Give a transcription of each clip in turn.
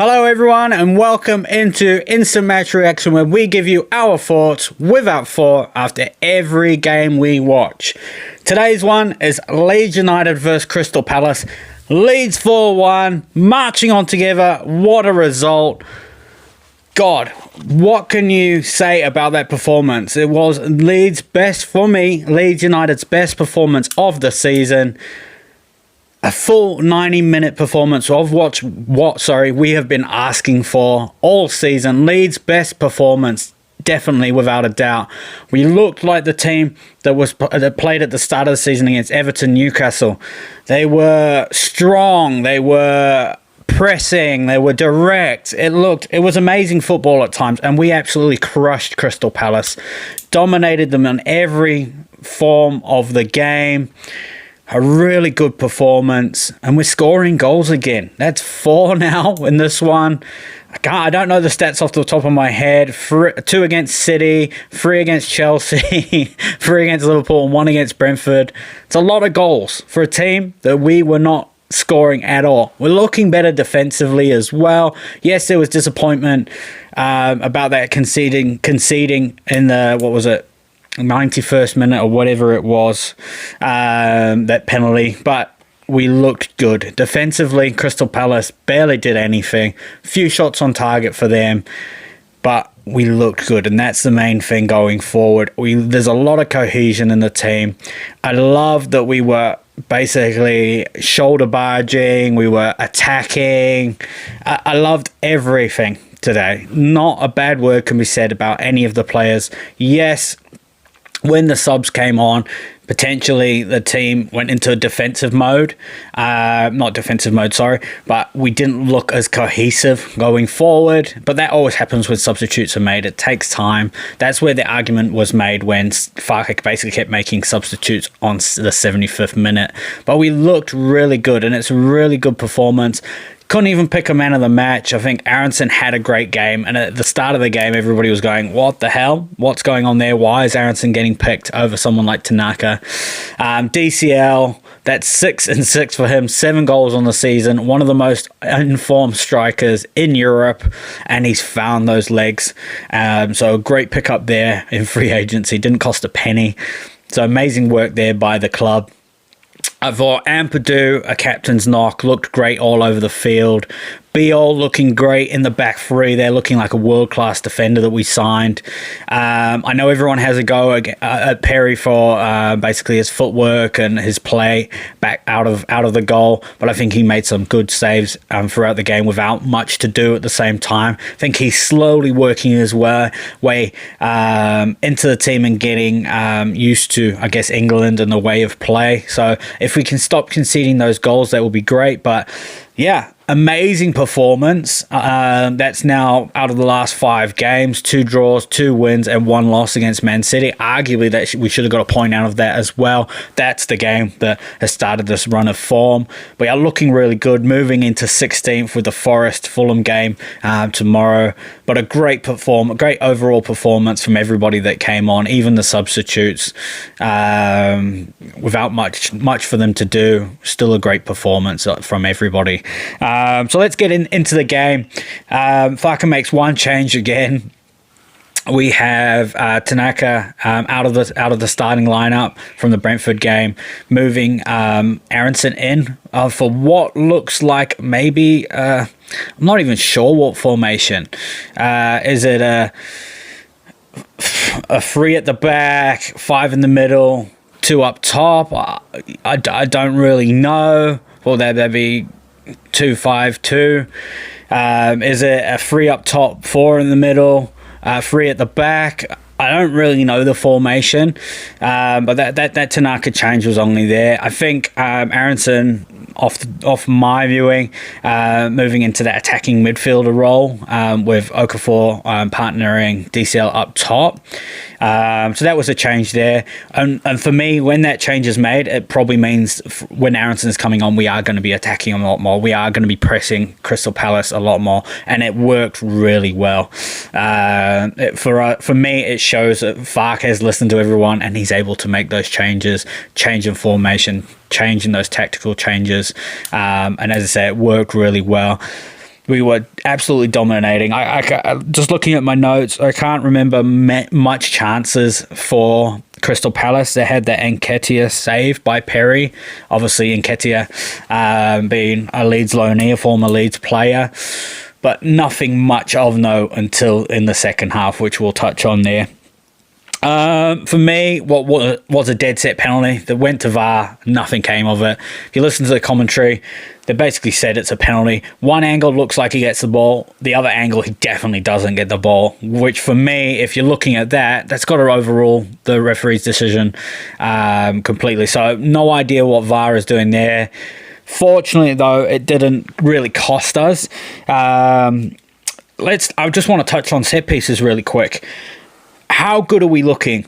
Hello everyone and welcome into Instant Match Reaction, where we give you our thoughts without thought after every game we watch. Today's one is Leeds United versus Crystal Palace. Leeds 4-1, marching on together. What a result. God, what can you say about that performance? It was Leeds' best, for me, Leeds United's best performance of the season. A full 90-minute performance of what we have been asking for all season. Leeds' best performance, definitely, without a doubt. We looked like the team that played at the start of the season against Everton, Newcastle. They were strong. They were pressing. They were direct. It was amazing football at times, and we absolutely crushed Crystal Palace. Dominated them in every form of the game. A really good performance, and we're scoring goals again. That's 4 now in this one. I don't know the stats off the top of my head. 2 against City, 3 against Chelsea, 3 against Liverpool, and 1 against Brentford. It's a lot of goals for a team that we were not scoring at all. We're looking better defensively as well. Yes, there was disappointment about that conceding in the, 91st minute or whatever it was, that penalty, but we looked good defensively. Crystal Palace barely did anything. Few shots on target for them, but we looked good, and that's the main thing going forward. There's a lot of cohesion in the team. I love that we were basically shoulder barging, we were attacking. I loved everything today. Not a bad word can be said about any of the players. Yes, when the subs came on, potentially the team went into a defensive mode. Not defensive mode, sorry. But we didn't look as cohesive going forward. But that always happens when substitutes are made. It takes time. That's where the argument was made when Farke basically kept making substitutes on the 75th minute. But we looked really good, and it's a really good performance. Couldn't even pick a man of the match. I think Aronson had a great game, and at the start of the game, everybody was going, what the hell? What's going on there? Why is Aronson getting picked over someone like Tanaka? DCL, that's 6 and 6 for him, 7 goals on the season, one of the most informed strikers in Europe, and he's found those legs. So a great pickup there in free agency, didn't cost a penny. So amazing work there by the club. I thought Ampadu, a captain's knock, looked great all over the field. Biol looking great in the back three. They're looking like a world-class defender that we signed. I know everyone has a go at Perry for basically his footwork and his play back out of the goal, but I think he made some good saves throughout the game without much to do at the same time. I think he's slowly working his way into the team and getting used to, I guess, England and the way of play. So if we can stop conceding those goals, that will be great. But yeah, amazing performance. That's now out of the last 5 games, 2 draws, 2 wins, and 1 loss against Man City. Arguably, that we should have got a point out of that as well. That's the game that has started this run of form. We are looking really good, moving into 16th with the Forest Fulham game tomorrow. But a great overall performance from everybody that came on, even the substitutes, without much for them to do. Still a great performance from everybody. So let's get into the game. Farke makes one change again. We have Tanaka out of the starting lineup from the Brentford game, moving Aronson in for what looks like maybe I'm not even sure what formation. Is it a 3 at the back, 5 in the middle, 2 up top? I don't really know. Will that be 2-5-2? Is it a 3 up top, 4 in the middle, 3 at the back? I don't really know the formation, but that Tanaka change was only there. I think Aronson, off my viewing, moving into that attacking midfielder role, with Okafor partnering DCL up top. So that was a change there. And for me, when that change is made, it probably means when Aronson is coming on, we are going to be attacking a lot more. We are going to be pressing Crystal Palace a lot more. And it worked really well. For me, it shows that Farke has listened to everyone and he's able to make those changes, change in formation, changing those tactical changes. And as I say, it worked really well. We were absolutely dominating. I just looking at my notes, I can't remember much chances for Crystal Palace. They had the Nketiah save by Perry. Obviously, Nketiah being a Leeds loanee, a former Leeds player. But nothing much of note until in the second half, which we'll touch on there. For me, what was a dead set penalty that went to VAR, nothing came of it. If you listen to the commentary, they basically said it's a penalty. One angle looks like he gets the ball, the other angle he definitely doesn't get the ball, which for me, if you're looking at that, that's got to overrule the referee's decision completely. So no idea what VAR is doing there. Fortunately, though, it didn't really cost us. I just want to touch on set pieces really quick. How good are we looking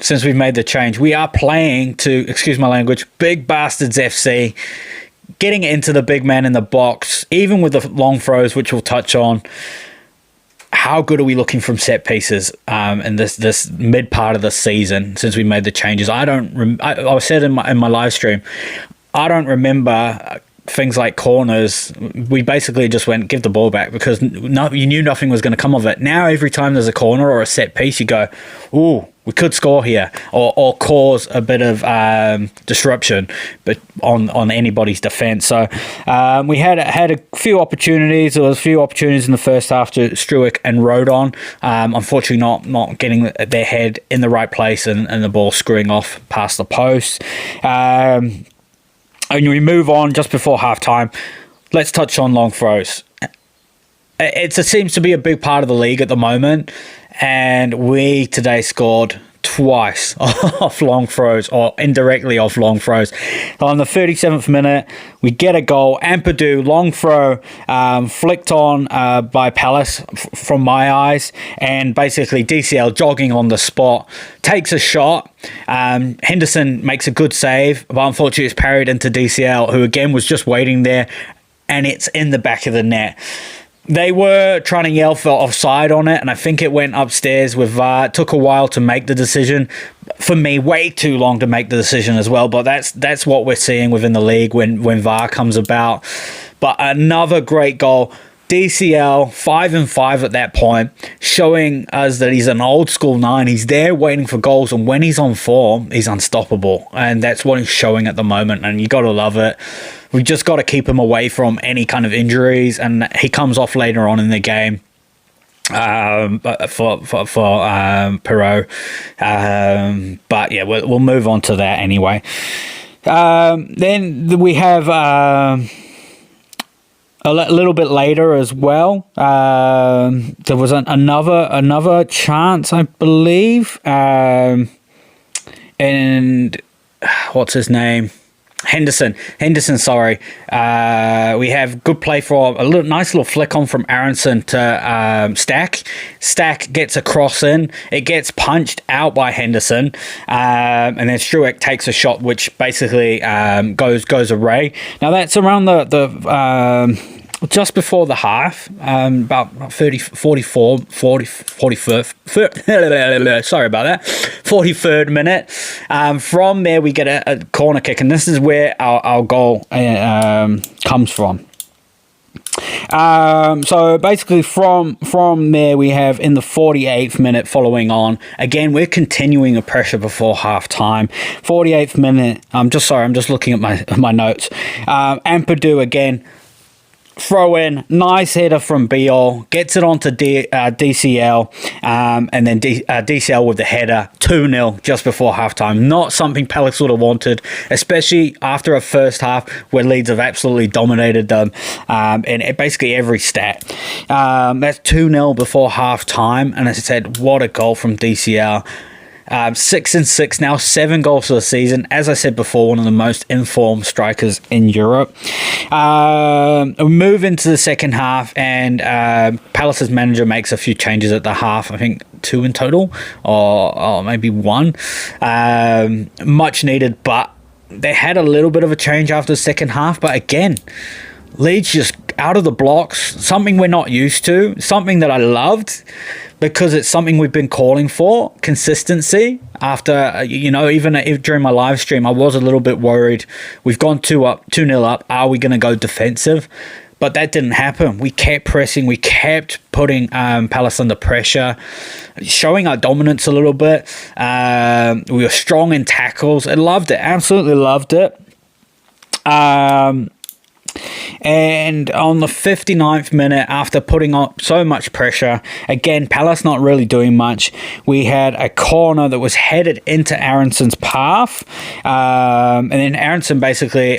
since we've made the change? We are playing to, excuse my language, big bastards FC, getting into the big man in the box, even with the long throws, which we'll touch on. How good are we looking from set pieces in this mid part of the season since we made the changes? I said in my live stream, I don't remember things like corners. We basically just went, give the ball back, because you knew nothing was going to come of it. Now, every time there's a corner or a set piece, you go, ooh, we could score here, or cause a bit of disruption, but on anybody's defence. So we had a few opportunities. There was a few opportunities in the first half to Struijk and Rodon. Unfortunately, not getting their head in the right place and the ball screwing off past the post. And we move on just before halftime. Let's touch on long throws. It seems to be a big part of the league at the moment, and we today scored twice off long throws, or indirectly off long throws. On the 37th minute, we get a goal. Ampadu, long throw, flicked on by Palace from my eyes, and basically DCL jogging on the spot, takes a shot. Henderson makes a good save, but unfortunately it's parried into DCL, who again was just waiting there, and it's in the back of the net. They were trying to yell for offside on it, and I think it went upstairs with VAR. It took a while to make the decision. For me, way too long to make the decision as well, but that's what we're seeing within the league when VAR comes about. But another great goal. DCL, 5-5 at that point, showing us that he's an old school 9. He's there waiting for goals, and when he's on form, he's unstoppable. And that's what he's showing at the moment, and you got to love it. We just got to keep him away from any kind of injuries, and he comes off later on in the game for Perot. But yeah, we'll move on to that anyway. Then we have a little bit later as well. There was another chance, I believe, and what's his name? Henderson, sorry. We have good play for a nice little flick on from Aronson to Stack. Stack gets a cross in. It gets punched out by Henderson. And then Struijk takes a shot, which basically goes away. Now that's around the just before the half, about 43rd minute. From there, we get a corner kick, and this is where our goal comes from. So basically from there, we have in the 48th minute following on. Again, we're continuing the pressure before half time. 48th minute. I'm just looking at my notes. Ampadu again. Throw in, nice header from Biol, gets it onto DCL, and then DCL with the header, 2-0 just before halftime. Not something Palace would have wanted, especially after a first half where Leeds have absolutely dominated them in basically every stat. That's 2-0 before halftime, and as I said, what a goal from DCL. 6-6 now, 7 goals for the season. As I said before, one of the most informed strikers in Europe. We move into the second half, and Palace's manager makes a few changes at the half. I think 2 in total, or maybe 1. Much needed, but they had a little bit of a change after the second half. But again, Leeds just out of the blocks, something we're not used to, something that I loved, because it's something we've been calling for, consistency. After, even during my live stream, I was a little bit worried. We've gone 2-0 up. Are we going to go defensive? But that didn't happen. We kept pressing. We kept putting Palace under pressure, showing our dominance a little bit. We were strong in tackles. I loved it. Absolutely loved it. And on the 59th minute, after putting on so much pressure, again, Palace not really doing much, we had a corner that was headed into Aaronson's path. And then Aaronson basically,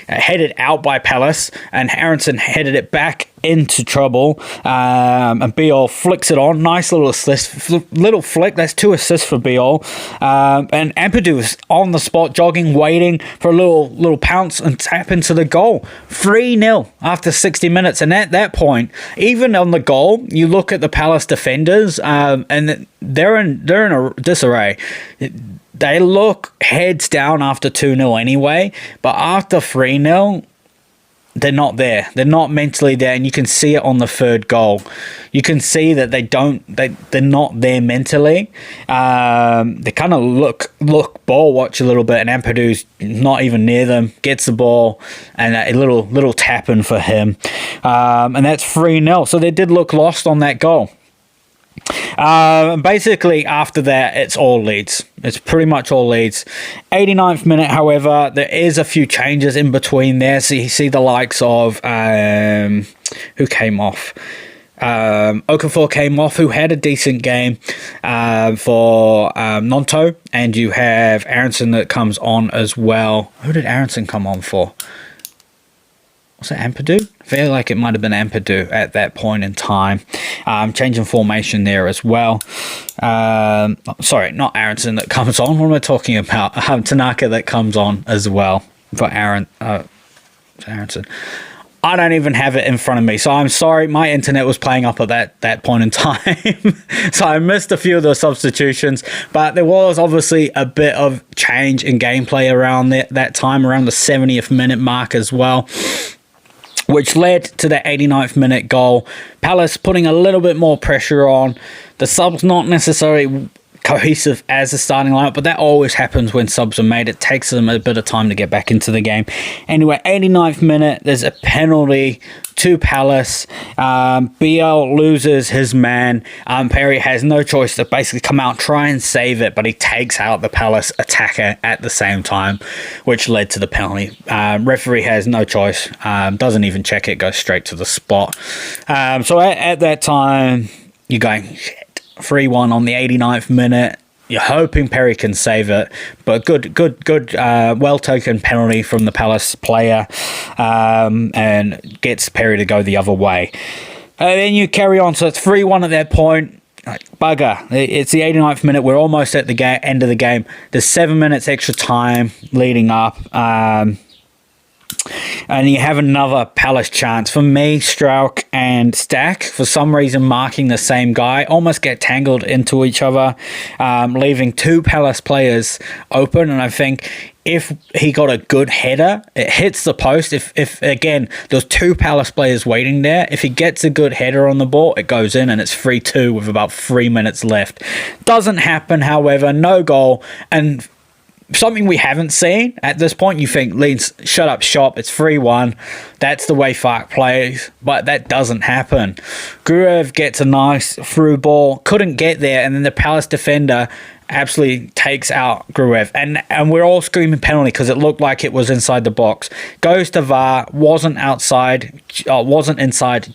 headed out by Palace, and Aaronson headed it back into trouble, and Biol flicks it on. Nice little assist, little flick. That's 2 assists for Biol. And Ampadu was on the spot, jogging, waiting for a little pounce and tap into the goal. 3-0 after 60 minutes. And at that point, even on the goal, you look at the Palace defenders, and they're in a disarray. They look heads down after 2-0 anyway, but after 3-0, they're not there. They're not mentally there, and you can see it on the third goal. You can see that they're not there mentally. They kind of look ball watch a little bit, and Ampadu's not even near them. Gets the ball, and a little tap in for him, and that's 3-0. So they did look lost on that goal. Basically, after that, it's all Leeds. It's pretty much all Leeds. 89th minute, however, there is a few changes in between there. So you see the likes of who came off. Okafor came off, who had a decent game for Nonto, and you have Aaronson that comes on as well. Who did Aaronson come on for? Was it Ampadu? I feel like it might have been Ampadu at that point in time. Changing formation there as well. Sorry, not Aaronson that comes on. What am I talking about? Tanaka that comes on as well for Aaronson. I don't even have it in front of me, so I'm sorry. My internet was playing up at that point in time. So I missed a few of the substitutions, but there was obviously a bit of change in gameplay around that time, around the 70th minute mark as well, which led to the 89th minute goal. Palace putting a little bit more pressure on. The subs not necessarily cohesive as a starting lineup, but that always happens when subs are made. It takes them a bit of time to get back into the game. Anyway, 89th minute, there's a penalty to Palace. BL loses his man. Perry has no choice to basically come out and try and save it, but he takes out the Palace attacker at the same time, which led to the penalty. Referee has no choice, doesn't even check it, goes straight to the spot. So at that time, you're going, 3-1 on the 89th minute. You're hoping Perry can save it, but good, well-taken penalty from the Palace player, and gets Perry to go the other way. And then you carry on, so it's 3-1 at that point. Bugger. It's the 89th minute. We're almost at the end of the game. There's 7 minutes extra time leading up. And you have another Palace chance. For me, Strauch and Stack, for some reason marking the same guy, almost get tangled into each other, leaving 2 Palace players open. And I think if he got a good header, it hits the post. If again, there's 2 Palace players waiting there, if he gets a good header on the ball, it goes in, and it's 3-2 with about 3 minutes left. Doesn't happen, however, no goal, and something we haven't seen at this point. You think, Leeds, shut up shop, it's 3-1. That's the way Fark plays, but that doesn't happen. Gruev gets a nice through ball, couldn't get there, and then the Palace defender absolutely takes out Gruev. And we're all screaming penalty because it looked like it was inside the box. Goes to VAR, wasn't inside,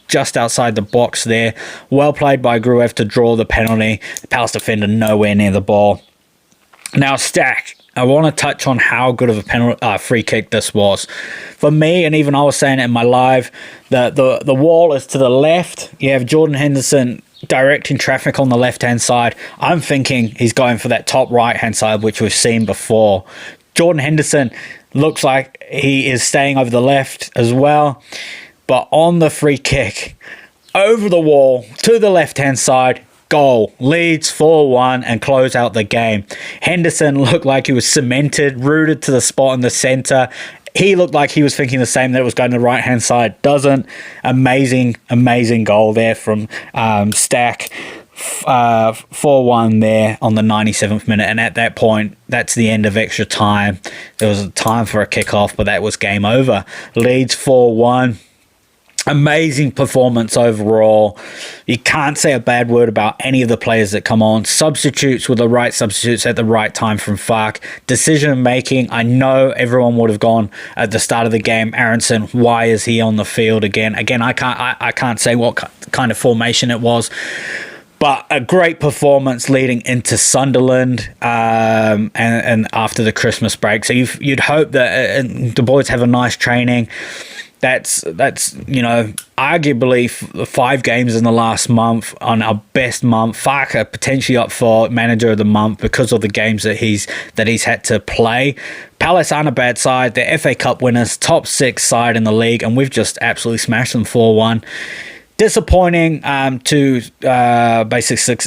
just outside the box there. Well played by Gruev to draw the penalty. The Palace defender nowhere near the ball. Now, Stack, I want to touch on how good of a free kick this was. For me, and even I was saying it in my live, the wall is to the left. You have Jordan Henderson directing traffic on the left-hand side. I'm thinking he's going for that top right-hand side, which we've seen before. Jordan Henderson looks like he is staying over the left as well. But on the free kick, over the wall, to the left-hand side, goal. Leeds 4-1 and close out the game. Henderson looked like he was cemented, rooted to the spot in the centre. He looked like he was thinking the same, that it was going to the right-hand side. Doesn't. Amazing goal there from Stack. 4-1 there on the 97th minute. And at that point, that's the end of extra time. There was a time for a kickoff, but that was game over. Leeds 4-1. Amazing performance overall. You can't say a bad word about any of the players that come on. Substitutes were the right substitutes at the right time from Fark. Decision making, I know everyone would have gone at the start of the game, Aronson, why is he on the field again? Again, I can't say what kind of formation it was. But a great performance leading into Sunderland and after the Christmas break. So you'd hope that the boys have a nice training. That's arguably 5 games in the last month on our best month. Farker potentially up for manager of the month because of the games that he's had to play. Palace aren't a bad side. They're FA Cup winners, top 6 side in the league, and we've just absolutely smashed them 4-1. Disappointing to basically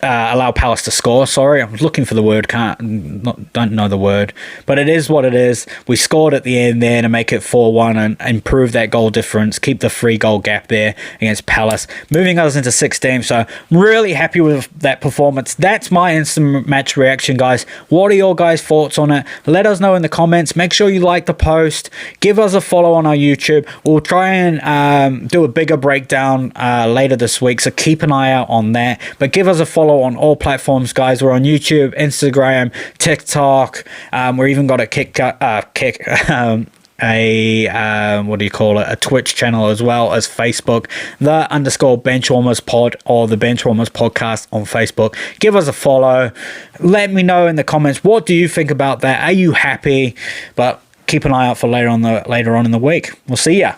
allow Palace to score. Sorry, I was looking for the word. Don't know the word, but it is what it is. We scored at the end there to make it 4-1 and improve that goal difference, keep the 3-goal gap there against Palace, moving us into 16. So I'm really happy with that performance. That's my instant match reaction, guys. What are your guys' thoughts on it? Let us know in the comments. Make sure you like the post. Give us a follow on our YouTube. We'll try and do a bigger breakdown later this week, so keep an eye out on that. But give us a follow on all platforms, guys. We're on YouTube, Instagram, TikTok. We're even got a a Twitch channel as well as Facebook, _Benchwarmers Pod or the Benchwarmers Podcast on Facebook. Give us a follow. Let me know in the comments, what do you think about that? Are you happy? But keep an eye out for later on in the week. We'll see ya.